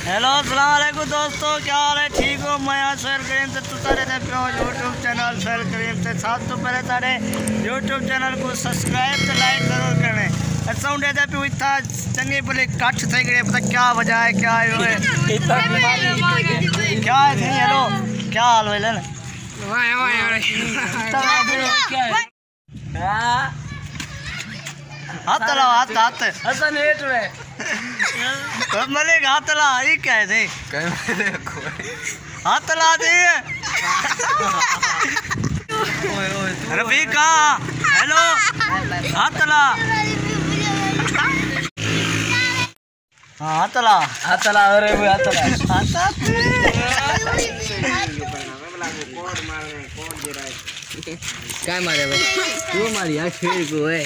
Hello अस्सलाम वालेकुम दोस्तों, क्या हाल है? ठीक हो? मैं यहाँ सैर करीम से तुसा रहते पे यूट्यूब चैनल सैर करीम से। सब तो पहले सारे यूट्यूब चैनल को सब्सक्राइब तो लाइक जरूर करें। अच्छा उन्हें पे इतना चंगे भले कट थे गए, पता क्या वजह है, क्या है क्या है? हेलो क्या हाल है? हाथ ला हाथ हाथ ऐसा नेट में मलिक हाथ ला ये क्या है? हाथ ला दे रफीका। हेलो हाथ ला हाथ ला हाथ ला अरे वो हाथ ला क्या मारे भाई? तू मारी यार खेल को है।